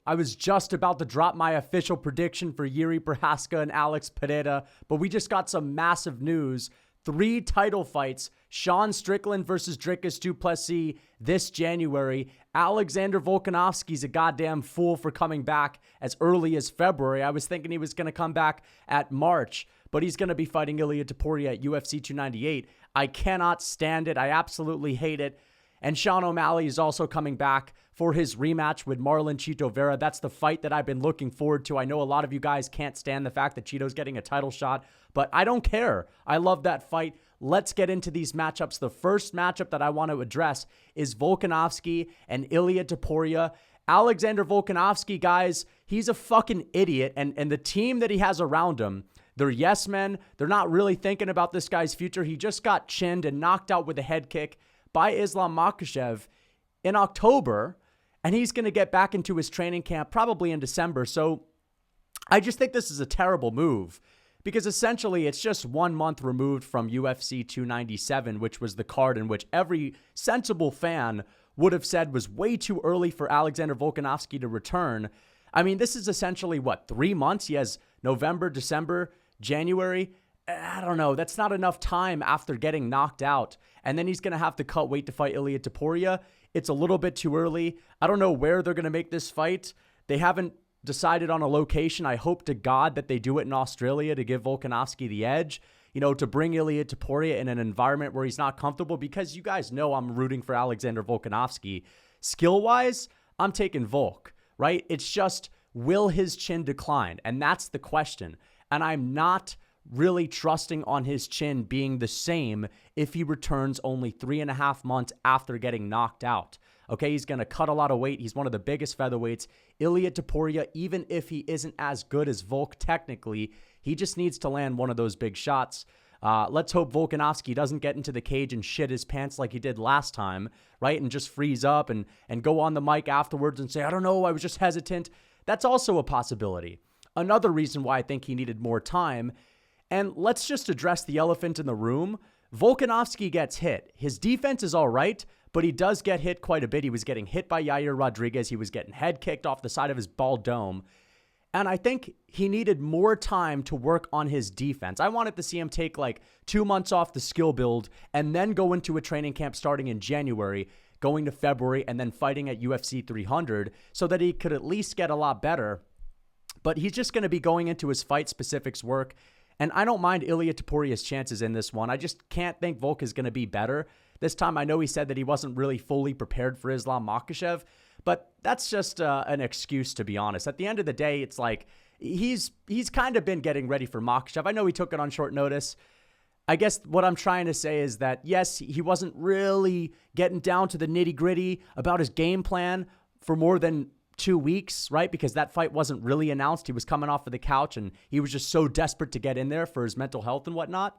I was just about to drop my official prediction for Yuri Prohaska and Alex Pereira, but we just got some massive news. 3 title fights. Sean Strickland versus Dricus Du Plessis this January. Alexander Volkanovski's a goddamn fool for coming back as early as February. I was thinking he was going to come back at March, but he's going to be fighting Ilia Topuria at UFC 298. I cannot stand it. I absolutely hate it. And Sean O'Malley is also coming back for his rematch with Marlon Chito Vera. That's the fight that I've been looking forward to. I know a lot of you guys can't stand the fact that Chito's getting a title shot, but I don't care. I love that fight. Let's get into these matchups. The first matchup that I want to address is Volkanovski and Ilia Topuria. Alexander Volkanovski, guys, he's a fucking idiot, and the team that he has around him, they're yes men. They're not really thinking about this guy's future. He just got chinned and knocked out with a head kick by Islam Makhachev in October, and he's going to get back into his training camp probably in December. So I just think this is a terrible move because essentially it's just 1 month removed from UFC 297, which was the card in which every sensible fan would have said was way too early for Alexander Volkanovski to return. I mean, this is essentially, 3 months? He has November, December, January. I don't know. That's not enough time after getting knocked out. And then he's going to have to cut weight to fight Ilia Topuria. It's a little bit too early. I don't know where they're going to make this fight. They haven't decided on a location. I hope to God that they do it in Australia to give Volkanovski the edge, to bring Ilia Topuria in an environment where he's not comfortable, because you guys know I'm rooting for Alexander Volkanovski. Skill-wise, I'm taking Volk, right? It's just, will his chin decline? And that's the question. And I'm not really trusting on his chin being the same if he returns only 3.5 months after getting knocked out. Okay, he's going to cut a lot of weight. He's one of the biggest featherweights. Ilia Topuria, even if he isn't as good as Volk technically, he just needs to land one of those big shots. Let's hope Volkanovski doesn't get into the cage and shit his pants like he did last time, right? And just freeze up and go on the mic afterwards and say, I don't know, I was just hesitant. That's also a possibility. Another reason why I think he needed more time. And let's just address the elephant in the room. Volkanovski gets hit. His defense is all right, but he does get hit quite a bit. He was getting hit by Yair Rodriguez. He was getting head kicked off the side of his bald dome. And I think he needed more time to work on his defense. I wanted to see him take 2 months off the skill build and then go into a training camp starting in January, going to February, and then fighting at UFC 300 so that he could at least get a lot better. But he's just going to be going into his fight specifics work. And I don't mind Ilia Topuria's chances in this one. I just can't think Volk is going to be better. This time, I know he said that he wasn't really fully prepared for Islam Makhachev, but that's just an excuse, to be honest. At the end of the day, it's like he's kind of been getting ready for Makhachev. I know he took it on short notice. I guess what I'm trying to say is that, yes, he wasn't really getting down to the nitty-gritty about his game plan for more than 2 weeks, right? Because that fight wasn't really announced. He was coming off of the couch and he was just so desperate to get in there for his mental health and whatnot.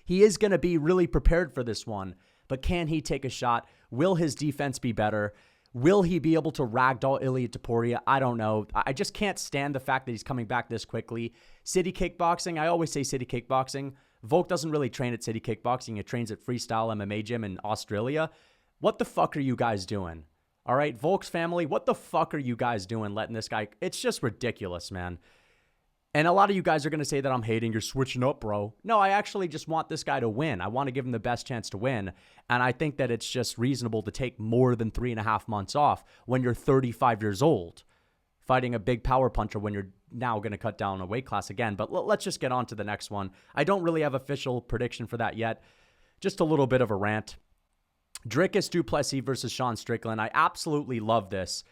He is going to be really prepared for this one, but can he take a shot? Will his defense be better? Will he be able to ragdoll Ilia Topuria? I don't know. I just can't stand the fact that he's coming back this quickly. City kickboxing, I always say city kickboxing. Volk doesn't really train at city kickboxing. He trains at Freestyle MMA Gym in Australia. What the fuck are you guys doing? All right, Volk's family, what the fuck are you guys doing letting this guy... It's just ridiculous, man. And a lot of you guys are going to say that I'm hating. You're switching up, bro. No, I actually just want this guy to win. I want to give him the best chance to win. And I think that it's just reasonable to take more than 3.5 months off when you're 35 years old, fighting a big power puncher when you're now going to cut down a weight class again. But let's just get on to the next one. I don't really have official prediction for that yet. Just a little bit of a rant. Dricus Du Plessis versus Sean Strickland. I absolutely love this.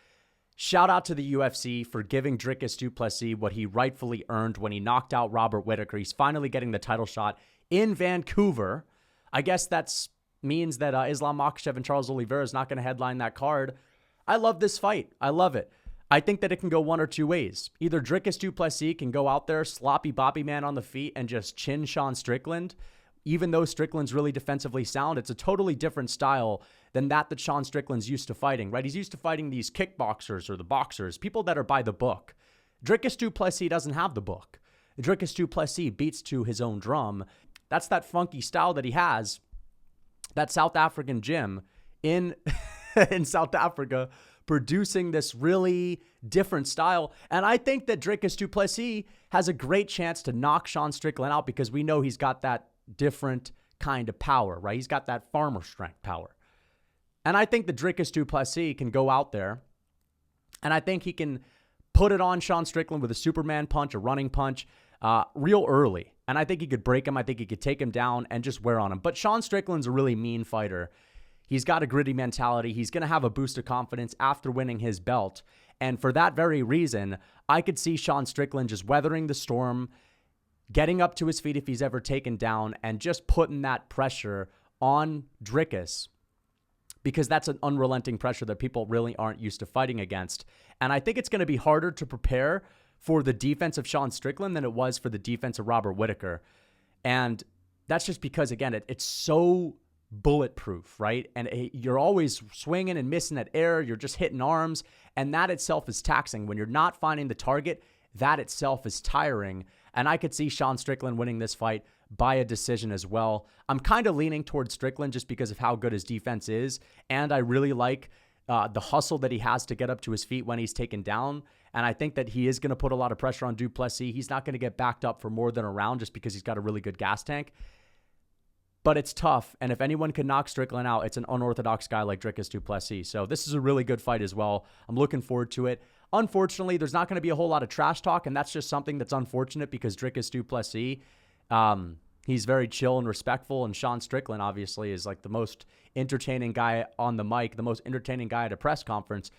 Shout out to the UFC for giving Dricus Du Plessis what he rightfully earned when he knocked out Robert Whittaker. He's finally getting the title shot in Vancouver. I guess that means that Islam Makhachev and Charles Oliveira is not going to headline that card. I love this fight. I love it. I think that it can go one or two ways. Either Dricus Du Plessis can go out there, sloppy Bobby man on the feet, and just chin Sean Strickland. Even though Strickland's really defensively sound, it's a totally different style than that Sean Strickland's used to fighting, right? He's used to fighting these kickboxers or the boxers, people that are by the book. Dricus Du Plessis doesn't have the book. Dricus Du Plessis beats to his own drum. That's that funky style that he has. That South African gym in South Africa producing this really different style. And I think that Dricus Du Plessis has a great chance to knock Sean Strickland out because we know he's got that different kind of power, right? He's got that farmer strength power. And I think that Dricus Du Plessis can go out there, and I think he can put it on Sean Strickland with a Superman punch, a running punch, real early. And I think he could break him. I think he could take him down and just wear on him. But Sean Strickland's a really mean fighter. He's got a gritty mentality. He's going to have a boost of confidence after winning his belt. And for that very reason, I could see Sean Strickland just weathering the storm, getting up to his feet if he's ever taken down, and just putting that pressure on Dricus, because that's an unrelenting pressure that people really aren't used to fighting against. And I think it's going to be harder to prepare for the defense of Sean Strickland than it was for the defense of Robert Whittaker. And that's just because, again, it's so bulletproof, right? And you're always swinging and missing at air. You're just hitting arms. And that itself is taxing. When you're not finding the target, that itself is tiring. And I could see Sean Strickland winning this fight by a decision as well. I'm kind of leaning towards Strickland just because of how good his defense is. And I really like the hustle that he has to get up to his feet when he's taken down. And I think that he is going to put a lot of pressure on Du Plessis. He's not going to get backed up for more than a round just because he's got a really good gas tank. But it's tough. And if anyone can knock Strickland out, it's an unorthodox guy like Dricus Du Plessis. So this is a really good fight as well. I'm looking forward to it. Unfortunately, there's not going to be a whole lot of trash talk. And that's just something that's unfortunate because Dricus Du Plessis, he's very chill and respectful. And Sean Strickland, obviously, is like the most entertaining guy on the mic, the most entertaining guy at a press conference.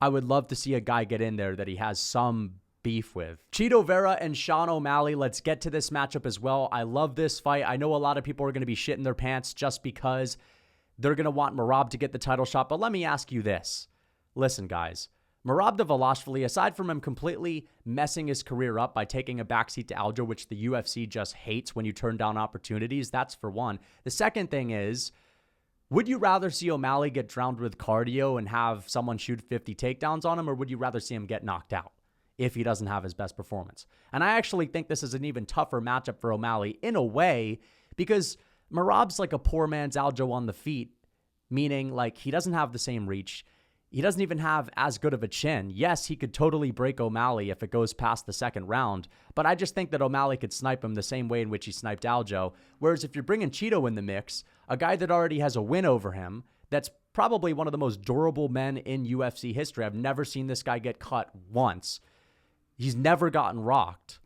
I would love to see a guy get in there that he has some beef with. Chito Vera and Sean O'Malley. Let's get to this matchup as well. I love this fight. I know a lot of people are going to be shitting their pants just because they're going to want Merab to get the title shot. But let me ask you this. Listen, guys. Merab Dvalishvili, aside from him completely messing his career up by taking a backseat to Aljo, which the UFC just hates when you turn down opportunities, that's for one. The second thing is, would you rather see O'Malley get drowned with cardio and have someone shoot 50 takedowns on him, or would you rather see him get knocked out if he doesn't have his best performance? And I actually think this is an even tougher matchup for O'Malley in a way because Merab's like a poor man's Aljo on the feet, meaning like he doesn't have the same reach. He doesn't even have as good of a chin. Yes, he could totally break O'Malley if it goes past the second round, but I just think that O'Malley could snipe him the same way in which he sniped Aljo. Whereas if you're bringing Chito in the mix, a guy that already has a win over him, that's probably one of the most durable men in UFC history. I've never seen this guy get cut once. He's never gotten rocked.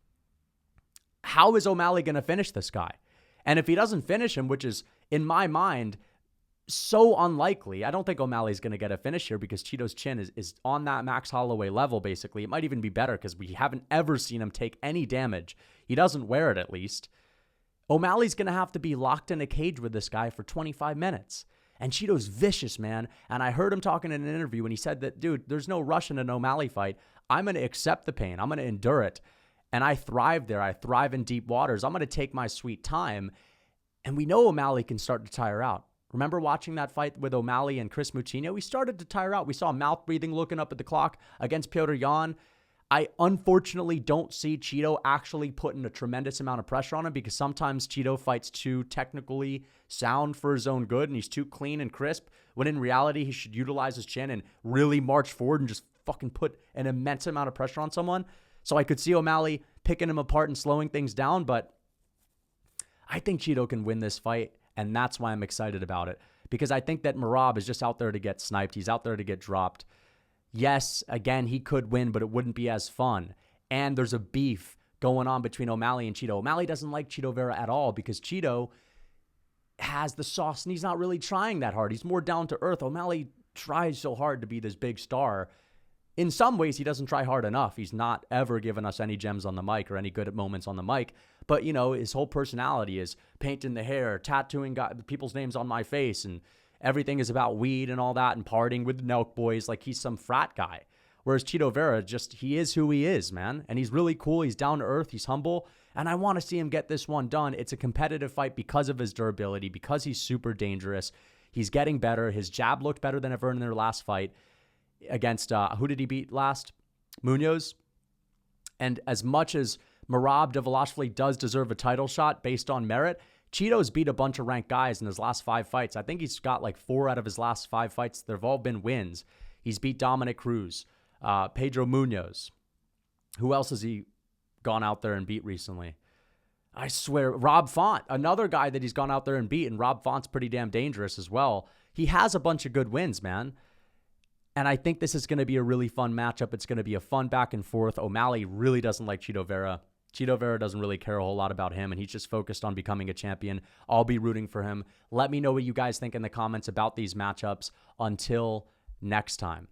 How is O'Malley going to finish this guy? And if he doesn't finish him, which is, in my mind, so unlikely. I don't think O'Malley's going to get a finish here because Chito's chin is on that Max Holloway level, basically. It might even be better because we haven't ever seen him take any damage. He doesn't wear it, at least. O'Malley's going to have to be locked in a cage with this guy for 25 minutes. And Chito's vicious, man. And I heard him talking in an interview and he said that, dude, there's no rush in an O'Malley fight. I'm going to accept the pain. I'm going to endure it. And I thrive there. I thrive in deep waters. I'm going to take my sweet time. And we know O'Malley can start to tire out. Remember watching that fight with O'Malley and Chris Moutinho? He started to tire out. We saw mouth breathing, looking up at the clock against Petr Yan. I unfortunately don't see Chito actually putting a tremendous amount of pressure on him because sometimes Chito fights too technically sound for his own good and he's too clean and crisp, when in reality he should utilize his chin and really march forward and just fucking put an immense amount of pressure on someone. So I could see O'Malley picking him apart and slowing things down, but I think Chito can win this fight. And that's why I'm excited about it. Because I think that Merab is just out there to get sniped. He's out there to get dropped. Yes, again, he could win, but it wouldn't be as fun. And there's a beef going on between O'Malley and Chito. O'Malley doesn't like Chito Vera at all because Chito has the sauce and he's not really trying that hard. He's more down to earth. O'Malley tries so hard to be this big star. In some ways, he doesn't try hard enough. He's not ever given us any gems on the mic or any good moments on the mic. But, you know, his whole personality is painting the hair, tattooing people's names on my face, and everything is about weed and all that and partying with Nelk boys like he's some frat guy. Whereas Chito Vera, he is who he is, man. And he's really cool. He's down to earth. He's humble. And I want to see him get this one done. It's a competitive fight because of his durability, because he's super dangerous. He's getting better. His jab looked better than ever in their last fight against, who did he beat last? Munoz. And as much as Merab Dvalishvili does deserve a title shot based on merit, Chito's beat a bunch of ranked guys in his last 5 fights. I think he's got like 4 out of his last 5 fights. They've all been wins. He's beat Dominic Cruz, Pedro Munoz. Who else has he gone out there and beat recently? I swear, Rob Font, another guy that he's gone out there and beat, and Rob Font's pretty damn dangerous as well. He has a bunch of good wins, man. And I think this is going to be a really fun matchup. It's going to be a fun back and forth. O'Malley really doesn't like Chito Vera. Chito Vera doesn't really care a whole lot about him, and he's just focused on becoming a champion. I'll be rooting for him. Let me know what you guys think in the comments about these matchups. Until next time.